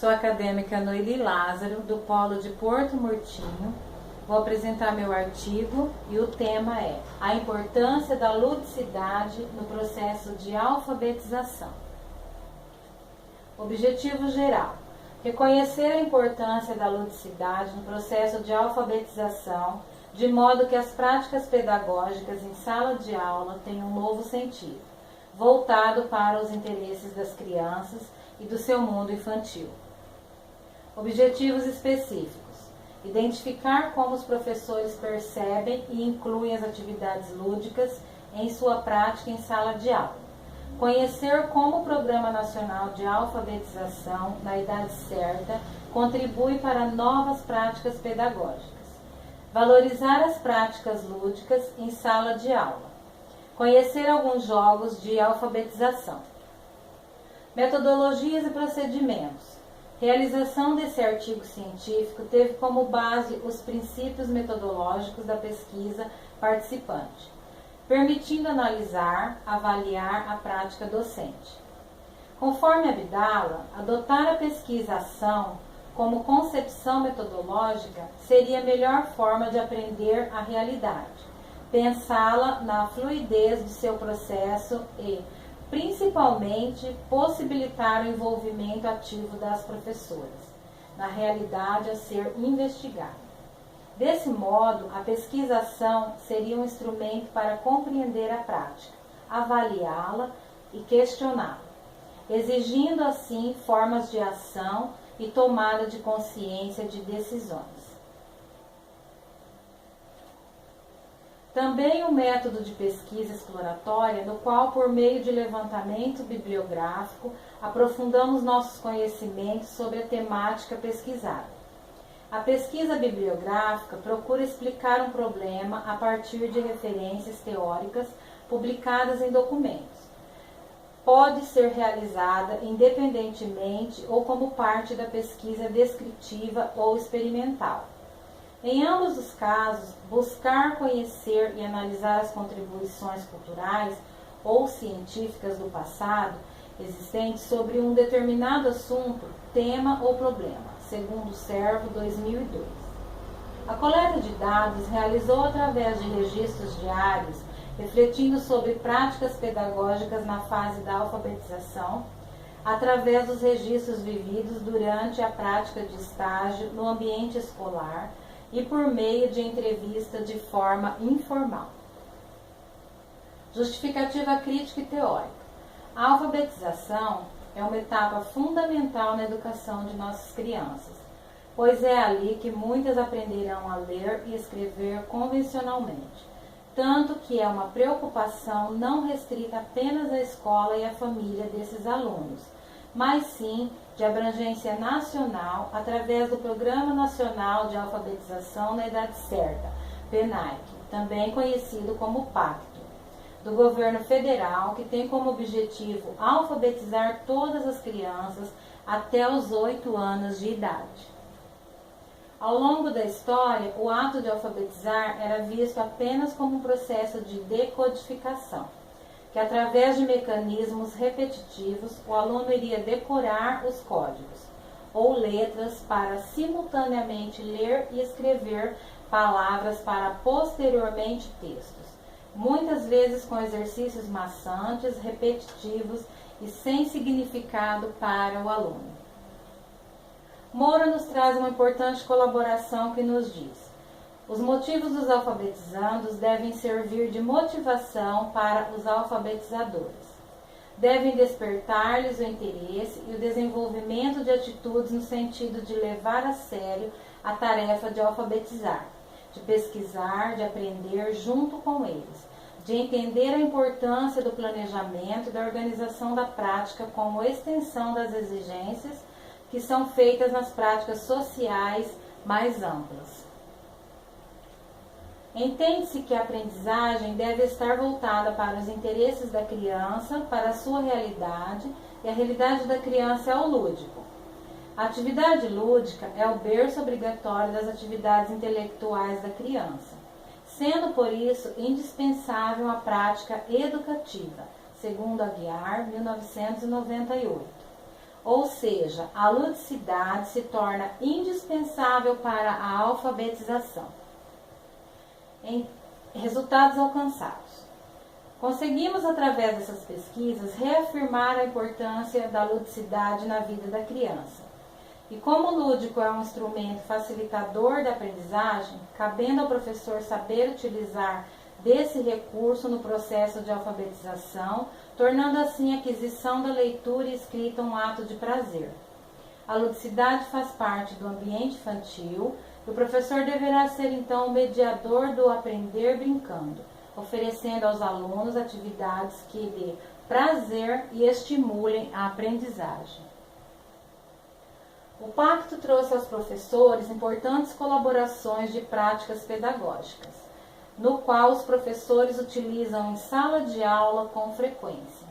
Sou acadêmica Noeli Lázaro, do Polo de Porto Murtinho. Vou apresentar meu artigo e o tema é a importância da ludicidade no processo de alfabetização. Objetivo geral: reconhecer a importância da ludicidade no processo de alfabetização, de modo que as práticas pedagógicas em sala de aula tenham um novo sentido, voltado para os interesses das crianças e do seu mundo infantil. Objetivos específicos: identificar como os professores percebem e incluem as atividades lúdicas em sua prática em sala de aula. Conhecer como o Programa Nacional de Alfabetização, na idade certa, contribui para novas práticas pedagógicas. Valorizar as práticas lúdicas em sala de aula. Conhecer alguns jogos de alfabetização. Metodologias e procedimentos. Realização desse artigo científico teve como base os princípios metodológicos da pesquisa participante, permitindo analisar, avaliar a prática docente. Conforme Abdala, adotar a pesquisa-ação como concepção metodológica seria a melhor forma de aprender a realidade, pensá-la na fluidez de seu processo e, principalmente, possibilitar o envolvimento ativo das professoras na realidade a ser investigada. Desse modo, a pesquisa-ação seria um instrumento para compreender a prática, avaliá-la e questioná-la, exigindo assim formas de ação e tomada de consciência de decisões. Também um método de pesquisa exploratória, no qual, por meio de levantamento bibliográfico, aprofundamos nossos conhecimentos sobre a temática pesquisada. A pesquisa bibliográfica procura explicar um problema a partir de referências teóricas publicadas em documentos. Pode ser realizada independentemente ou como parte da pesquisa descritiva ou experimental. Em ambos os casos, buscar conhecer e analisar as contribuições culturais ou científicas do passado existentes sobre um determinado assunto, tema ou problema, segundo o Servo 2002. A coleta de dados realizou através de registros diários, refletindo sobre práticas pedagógicas na fase da alfabetização, através dos registros vividos durante a prática de estágio no ambiente escolar, e por meio de entrevista de forma informal. Justificativa crítica e teórica. A alfabetização é uma etapa fundamental na educação de nossas crianças, pois é ali que muitas aprenderão a ler e escrever convencionalmente, tanto que é uma preocupação não restrita apenas à escola e à família desses alunos, mas sim de abrangência nacional através do Programa Nacional de Alfabetização na Idade Certa, PNAE, também conhecido como PACTO, do governo federal, que tem como objetivo alfabetizar todas as crianças até os 8 anos de idade. Ao longo da história, o ato de alfabetizar era visto apenas como um processo de decodificação, que através de mecanismos repetitivos o aluno iria decorar os códigos ou letras para simultaneamente ler e escrever palavras para posteriormente textos, muitas vezes com exercícios maçantes, repetitivos e sem significado para o aluno. Moura nos traz uma importante colaboração que nos diz: os motivos dos alfabetizandos devem servir de motivação para os alfabetizadores. Devem despertar-lhes o interesse e o desenvolvimento de atitudes no sentido de levar a sério a tarefa de alfabetizar, de pesquisar, de aprender junto com eles, de entender a importância do planejamento e da organização da prática como extensão das exigências que são feitas nas práticas sociais mais amplas. Entende-se que a aprendizagem deve estar voltada para os interesses da criança, para a sua realidade, e a realidade da criança é o lúdico. A atividade lúdica é o berço obrigatório das atividades intelectuais da criança, sendo por isso indispensável a prática educativa, segundo Aguiar, 1998. ou seja, a ludicidade se torna indispensável para a alfabetização. Em resultados alcançados. Conseguimos, através dessas pesquisas, reafirmar a importância da ludicidade na vida da criança. E como o lúdico é um instrumento facilitador da aprendizagem, cabendo ao professor saber utilizar desse recurso no processo de alfabetização, tornando assim a aquisição da leitura e escrita um ato de prazer. A ludicidade faz parte do ambiente infantil e o professor deverá ser então o mediador do aprender brincando, oferecendo aos alunos atividades que dê prazer e estimulem a aprendizagem. O pacto trouxe aos professores importantes colaborações de práticas pedagógicas, no qual os professores utilizam em sala de aula com frequência.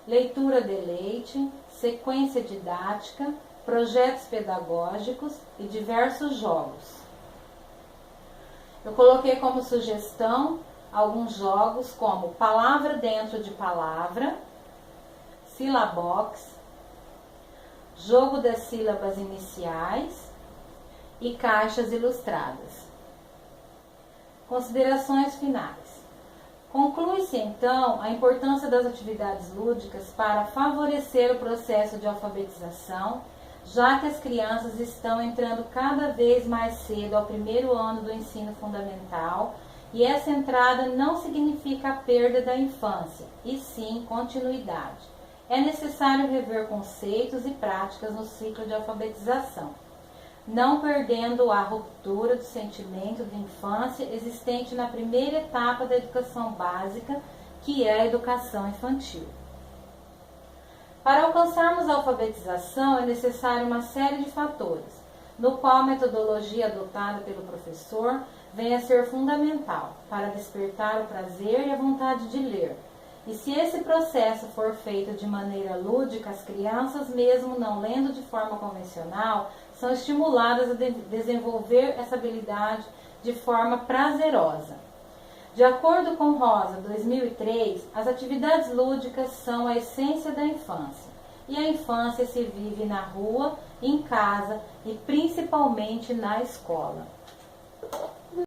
Leitura de leite, sequência didática, projetos pedagógicos e diversos jogos. Eu coloquei como sugestão alguns jogos como palavra dentro de palavra, Silabox, jogo das sílabas iniciais e caixas ilustradas. Considerações finais. Conclui-se então a importância das atividades lúdicas para favorecer o processo de alfabetização, já que as crianças estão entrando cada vez mais cedo ao primeiro ano do ensino fundamental, e essa entrada não significa a perda da infância, e sim continuidade. É necessário rever conceitos e práticas no ciclo de alfabetização, não perdendo a ruptura do sentimento de infância existente na primeira etapa da educação básica, que é a educação infantil. Para alcançarmos a alfabetização é necessário uma série de fatores, no qual a metodologia adotada pelo professor vem a ser fundamental para despertar o prazer e a vontade de ler. E se esse processo for feito de maneira lúdica, as crianças, mesmo não lendo de forma convencional, são estimuladas a desenvolver essa habilidade de forma prazerosa. De acordo com Rosa, 2003, as atividades lúdicas são a essência da infância. E a infância se vive na rua, em casa e principalmente na escola.